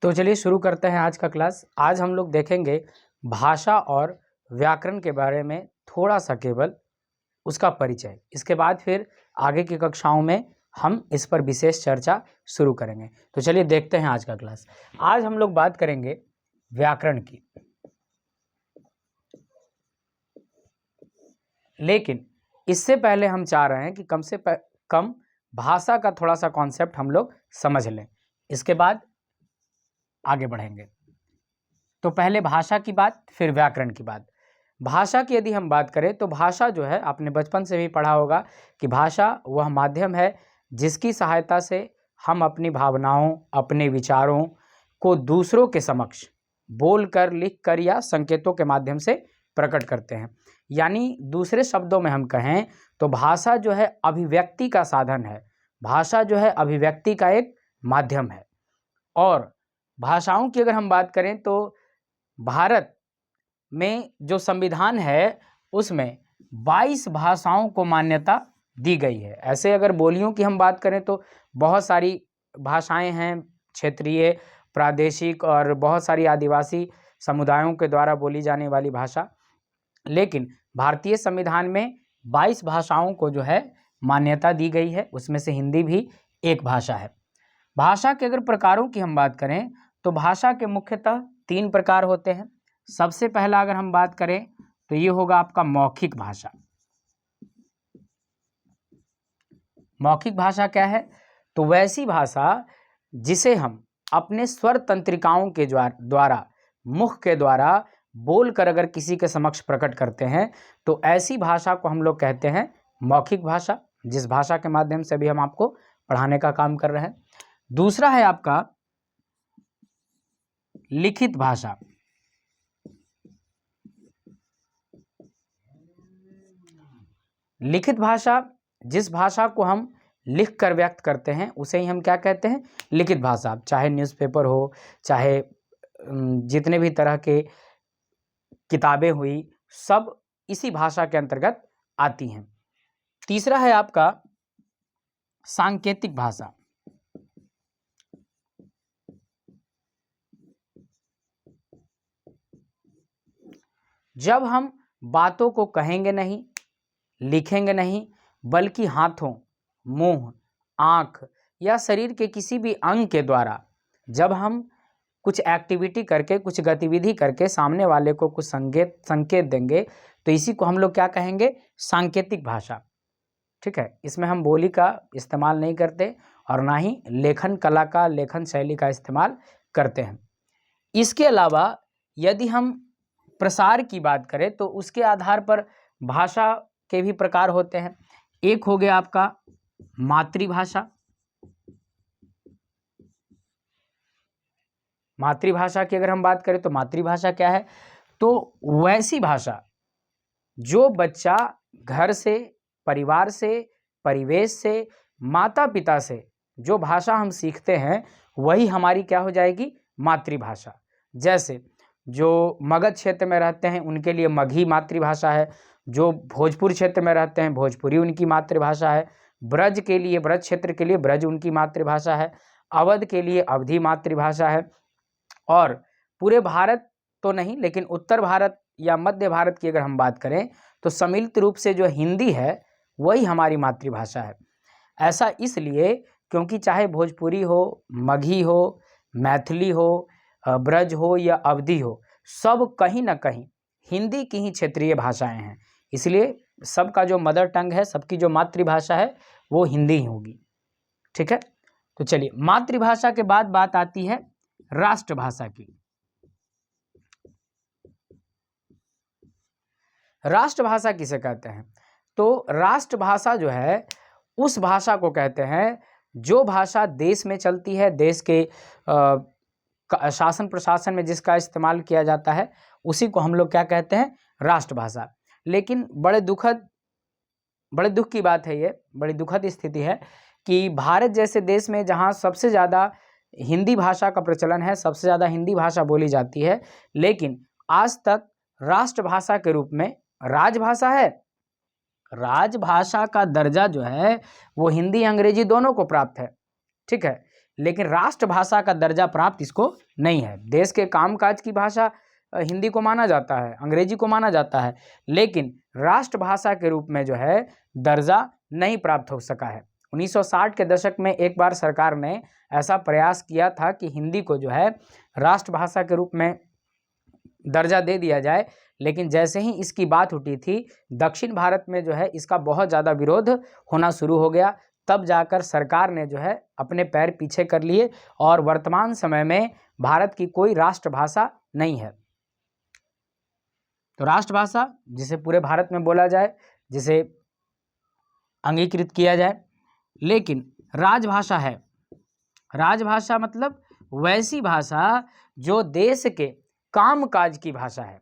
तो चलिए शुरू करते हैं आज का क्लास। आज हम लोग देखेंगे भाषा और व्याकरण के बारे में थोड़ा सा केवल उसका परिचय। इसके बाद फिर आगे की कक्षाओं में हम इस पर विशेष चर्चा शुरू करेंगे। तो चलिए देखते हैं आज का क्लास। आज हम लोग बात करेंगे व्याकरण की, लेकिन इससे पहले हम चाह रहे हैं कि कम से कम भाषा का थोड़ा सा कॉन्सेप्ट हम लोग समझ लें, इसके बाद आगे बढ़ेंगे। तो पहले भाषा की बात, फिर व्याकरण की बात। भाषा की यदि हम बात करें तो भाषा जो है, आपने बचपन से भी पढ़ा होगा कि भाषा वह माध्यम है जिसकी सहायता से हम अपनी भावनाओं, अपने विचारों को दूसरों के समक्ष बोलकर, लिखकर या संकेतों के माध्यम से प्रकट करते हैं। यानी दूसरे शब्दों में हम कहें तो भाषा जो है अभिव्यक्ति का साधन है, भाषा जो है अभिव्यक्ति का एक माध्यम है। और भाषाओं की अगर हम बात करें तो भारत में जो संविधान है उसमें 22 भाषाओं को मान्यता दी गई है। ऐसे अगर बोलियों की हम बात करें तो बहुत सारी भाषाएं हैं, क्षेत्रीय, प्रादेशिक और बहुत सारी आदिवासी समुदायों के द्वारा बोली जाने वाली भाषा, लेकिन भारतीय संविधान में 22 भाषाओं को जो है मान्यता दी गई है, उसमें से हिंदी भी एक भाषा है। भाषा के अगर प्रकारों की हम बात करें तो भाषा के मुख्यतः 3 प्रकार होते हैं। सबसे पहला अगर हम बात करें तो ये होगा आपका मौखिक भाषा। मौखिक भाषा क्या है? तो वैसी भाषा जिसे हम अपने स्वर तंत्रिकाओं के द्वारा, मुख के द्वारा बोलकर अगर किसी के समक्ष प्रकट करते हैं तो ऐसी भाषा को हम लोग कहते हैं मौखिक भाषा, जिस भाषा के माध्यम से भी हम आपको पढ़ाने का काम कर रहे हैं। दूसरा है आपका लिखित भाषा। लिखित भाषा, जिस भाषा को हम लिख कर व्यक्त करते हैं उसे ही हम क्या कहते हैं? लिखित भाषा। चाहे न्यूज़पेपर हो, चाहे जितने भी तरह के किताबें हुई, सब इसी भाषा के अंतर्गत आती हैं। तीसरा है आपका सांकेतिक भाषा। जब हम बातों को कहेंगे नहीं, लिखेंगे नहीं, बल्कि हाथों, मुंह, आंख या शरीर के किसी भी अंग के द्वारा जब हम कुछ एक्टिविटी करके, कुछ गतिविधि करके सामने वाले को कुछ संकेत देंगे तो इसी को हम लोग क्या कहेंगे? सांकेतिक भाषा। ठीक है, इसमें हम बोली का इस्तेमाल नहीं करते और ना ही लेखन कला का, लेखन शैली का इस्तेमाल करते हैं। इसके अलावा यदि हम प्रसार की बात करें तो उसके आधार पर भाषा के भी प्रकार होते हैं। एक हो गया आपका मातृभाषा। मातृभाषा की अगर हम बात करें तो मातृभाषा क्या है? तो वैसी भाषा जो बच्चा घर से, परिवार से, परिवेश से, माता पिता से जो भाषा हम सीखते हैं वही हमारी क्या हो जाएगी? मातृभाषा। जैसे जो मगध क्षेत्र में रहते हैं उनके लिए मगही मातृभाषा है, जो भोजपुर क्षेत्र में रहते हैं भोजपुरी उनकी मातृभाषा है, ब्रज के लिए, ब्रज क्षेत्र के लिए ब्रज उनकी मातृभाषा है, अवध के लिए अवधी मातृभाषा है। और पूरे भारत तो नहीं, लेकिन उत्तर भारत या मध्य भारत की अगर हम बात करें तो सम्मिलित रूप से जो हिंदी है वही हमारी मातृभाषा है। ऐसा इसलिए क्योंकि चाहे भोजपुरी हो, मगही हो, मैथिली हो, ब्रज हो या अवधी हो, सब कहीं ना कहीं हिंदी की ही क्षेत्रीय भाषाएं हैं। इसलिए सबका जो मदर टंग है, सबकी जो मातृभाषा है वो हिंदी ही होगी। ठीक है, तो चलिए मातृभाषा के बाद बात आती है राष्ट्रभाषा की। राष्ट्रभाषा किसे कहते हैं? तो राष्ट्रभाषा जो है उस भाषा को कहते हैं जो भाषा देश में चलती है, देश के शासन प्रशासन में जिसका इस्तेमाल किया जाता है उसी को हम लोग क्या कहते हैं? राष्ट्रभाषा। लेकिन बड़े दुख की बात है, ये बड़ी दुखद स्थिति है कि भारत जैसे देश में जहाँ सबसे ज़्यादा हिंदी भाषा का प्रचलन है, सबसे ज़्यादा हिंदी भाषा बोली जाती है, लेकिन आज तक राष्ट्रभाषा के रूप में, राजभाषा है, राजभाषा का दर्जा जो है वो हिंदी अंग्रेजी दोनों को प्राप्त है। ठीक है, लेकिन राष्ट्रभाषा का दर्जा प्राप्त इसको नहीं है। देश के कामकाज की भाषा हिंदी को माना जाता है, अंग्रेजी को माना जाता है, लेकिन राष्ट्रभाषा के रूप में जो है दर्जा नहीं प्राप्त हो सका है। 1960 के दशक में एक बार सरकार ने ऐसा प्रयास किया था कि हिंदी को जो है राष्ट्रभाषा के रूप में दर्जा दे दिया जाए, लेकिन जैसे ही इसकी बात उठी थी दक्षिण भारत में जो है इसका बहुत ज़्यादा विरोध होना शुरू हो गया। तब जाकर सरकार ने जो है अपने पैर पीछे कर लिए और वर्तमान समय में भारत की कोई राष्ट्रभाषा नहीं है। तो राष्ट्रभाषा जिसे पूरे भारत में बोला जाए, जिसे अंगीकृत किया जाए, लेकिन राजभाषा है। राजभाषा मतलब वैसी भाषा जो देश के कामकाज की भाषा है।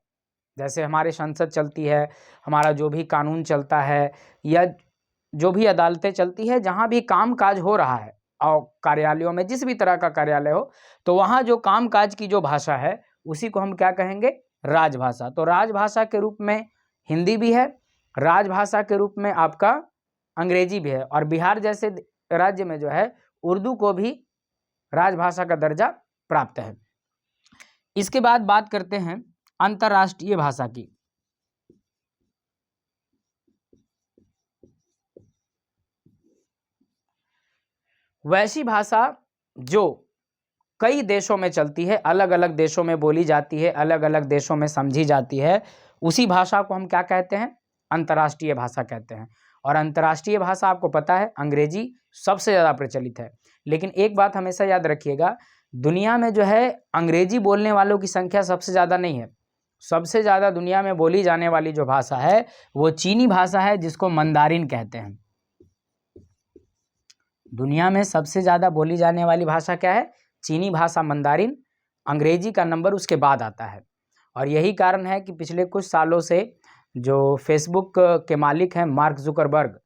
जैसे हमारे संसद चलती है, हमारा जो भी कानून चलता है या जो भी अदालतें चलती है, जहाँ भी कामकाज हो रहा है और कार्यालयों में जिस भी तरह का कार्यालय हो, तो वहाँ जो कामकाज की जो भाषा है उसी को हम क्या कहेंगे? राजभाषा। तो राजभाषा के रूप में हिंदी भी है, राजभाषा के रूप में आपका अंग्रेजी भी है, और बिहार जैसे राज्य में जो है उर्दू को भी राजभाषा का दर्जा प्राप्त है। इसके बाद बात करते हैं अंतर्राष्ट्रीय भाषा की। वैसी भाषा जो कई देशों में चलती है, अलग अलग देशों में बोली जाती है, अलग अलग देशों में समझी जाती है, उसी भाषा को हम क्या कहते हैं? अंतर्राष्ट्रीय भाषा कहते हैं। और अंतर्राष्ट्रीय भाषा आपको पता है अंग्रेजी सबसे ज़्यादा प्रचलित है। लेकिन एक बात हमेशा याद रखिएगा, दुनिया में जो है अंग्रेजी बोलने वालों की संख्या सबसे ज़्यादा नहीं है। सबसे ज़्यादा दुनिया में बोली जाने वाली जो भाषा है वो चीनी भाषा है, जिसको मंदारिन कहते हैं। दुनिया में सबसे ज़्यादा बोली जाने वाली भाषा क्या है? चीनी भाषा, मंदारिन। अंग्रेजी का नंबर उसके बाद आता है। और यही कारण है कि पिछले कुछ सालों से जो फेसबुक के मालिक हैं मार्क जुकरबर्ग,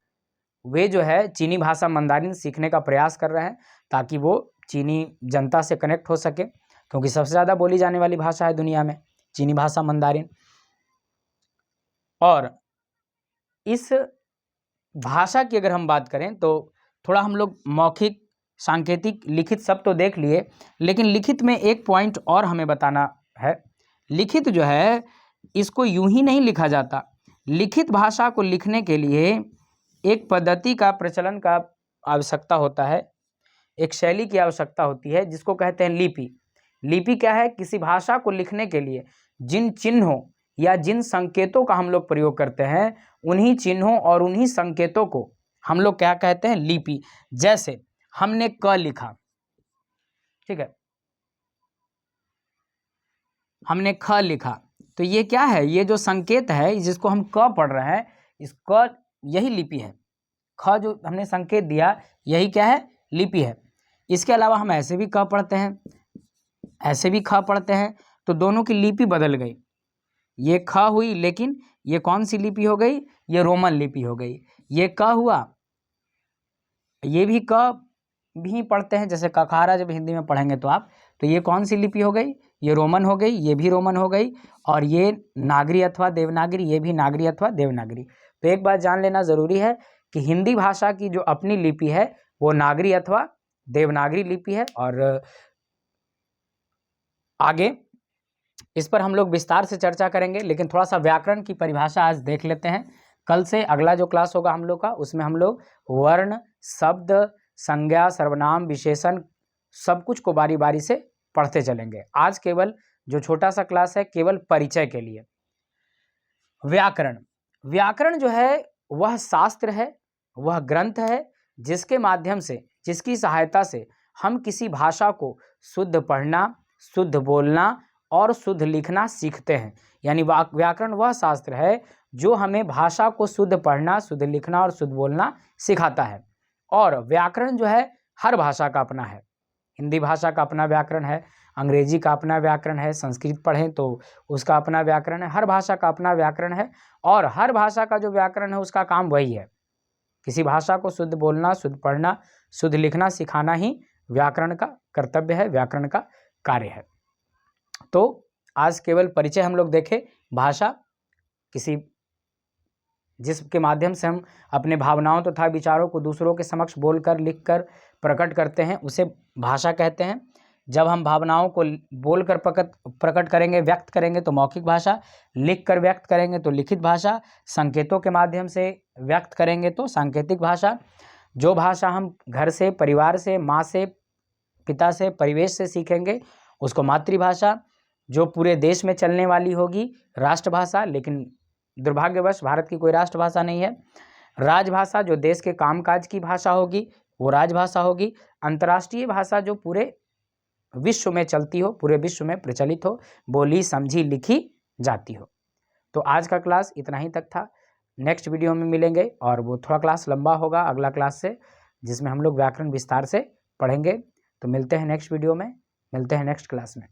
वे जो है चीनी भाषा मंदारिन सीखने का प्रयास कर रहे हैं ताकि वो चीनी जनता से कनेक्ट हो सके, क्योंकि सबसे ज़्यादा बोली जाने वाली भाषा है दुनिया में चीनी भाषा मंदारिन। और इस भाषा की अगर हम बात करें तो थोड़ा हम लोग मौखिक, सांकेतिक, लिखित सब तो देख लिए, लेकिन लिखित में एक पॉइंट और हमें बताना है। लिखित जो है इसको यूं ही नहीं लिखा जाता। लिखित भाषा को लिखने के लिए एक पद्धति का प्रचलन का आवश्यकता होता है, एक शैली की आवश्यकता होती है, जिसको कहते हैं लिपि। लिपि क्या है? किसी भाषा को लिखने के लिए जिन चिन्हों या जिन संकेतों का हम लोग प्रयोग करते हैं, उन्हीं चिन्हों और उन्हीं संकेतों को हम लोग क्या कहते हैं? लिपि। जैसे हमने क लिखा, ठीक है, हमने ख लिखा, तो ये क्या है? ये जो संकेत है जिसको हम क पढ़ रहे हैं, इस क यही लिपि है। ख जो हमने संकेत दिया यही क्या है? लिपि है। इसके अलावा हम ऐसे भी क पढ़ते हैं, ऐसे भी ख पढ़ते हैं, तो दोनों की लिपि बदल गई। ये ख हुई, लेकिन ये कौन सी लिपि हो गई? ये रोमन लिपि हो गई। ये क हुआ, ये भी क भी पढ़ते हैं, जैसे कखारा जब हिंदी में पढ़ेंगे तो आप, तो ये कौन सी लिपि हो गई? ये रोमन हो गई, ये भी रोमन हो गई, और ये नागरी अथवा देवनागरी, ये भी नागरी अथवा देवनागरी। तो एक बात जान लेना ज़रूरी है कि हिंदी भाषा की जो अपनी लिपि है वो नागरी अथवा देवनागरी लिपि है। और आगे इस पर हम लोग विस्तार से चर्चा करेंगे, लेकिन थोड़ा सा व्याकरण की परिभाषा आज देख लेते हैं। कल से अगला जो क्लास होगा हम लोग का, उसमें हम लोग वर्ण, शब्द, संज्ञा, सर्वनाम, विशेषण सब कुछ को बारी बारी से पढ़ते चलेंगे। आज केवल जो छोटा सा क्लास है केवल परिचय के लिए। व्याकरण, व्याकरण जो है वह शास्त्र है, वह ग्रंथ है, जिसके माध्यम से, जिसकी सहायता से हम किसी भाषा को शुद्ध पढ़ना, शुद्ध बोलना और शुद्ध लिखना सीखते हैं। यानी व्याकरण वह शास्त्र है जो हमें भाषा को शुद्ध पढ़ना, शुद्ध लिखना और शुद्ध बोलना सिखाता है। और व्याकरण जो है हर भाषा का अपना है। हिंदी भाषा का अपना व्याकरण है, अंग्रेजी का अपना व्याकरण है, संस्कृत पढ़ें तो उसका अपना व्याकरण है। हर भाषा का अपना व्याकरण है, और हर भाषा का जो व्याकरण है उसका काम वही है। किसी भाषा को शुद्ध बोलना, शुद्ध पढ़ना, शुद्ध लिखना सिखाना ही व्याकरण का कर्तव्य है, व्याकरण का कार्य है। तो आज केवल परिचय हम लोग देखें। भाषा किसी जिसके माध्यम से हम अपने भावनाओं तथा विचारों को दूसरों के समक्ष बोलकर लिखकर प्रकट करते हैं, उसे भाषा कहते हैं। जब हम भावनाओं को बोलकर प्रकट करेंगे, व्यक्त करेंगे तो मौखिक भाषा, लिखकर व्यक्त करेंगे तो लिखित भाषा, संकेतों के माध्यम से व्यक्त करेंगे तो सांकेतिक भाषा। जो भाषा हम घर से, परिवार से, माँ से, पिता से, परिवेश से सीखेंगे उसको मातृभाषा। जो पूरे देश में चलने वाली होगी राष्ट्रभाषा, लेकिन दुर्भाग्यवश भारत की कोई राष्ट्रभाषा नहीं है। राजभाषा जो देश के कामकाज की भाषा होगी वो राजभाषा होगी। अंतर्राष्ट्रीय भाषा जो पूरे विश्व में चलती हो, पूरे विश्व में प्रचलित हो, बोली समझी लिखी जाती हो। तो आज का क्लास इतना ही तक था। नेक्स्ट वीडियो में मिलेंगे और वो थोड़ा क्लास लंबा होगा अगला क्लास से, जिसमें हम लोग व्याकरण विस्तार से पढ़ेंगे। तो मिलते हैं नेक्स्ट वीडियो में, मिलते हैं नेक्स्ट क्लास में।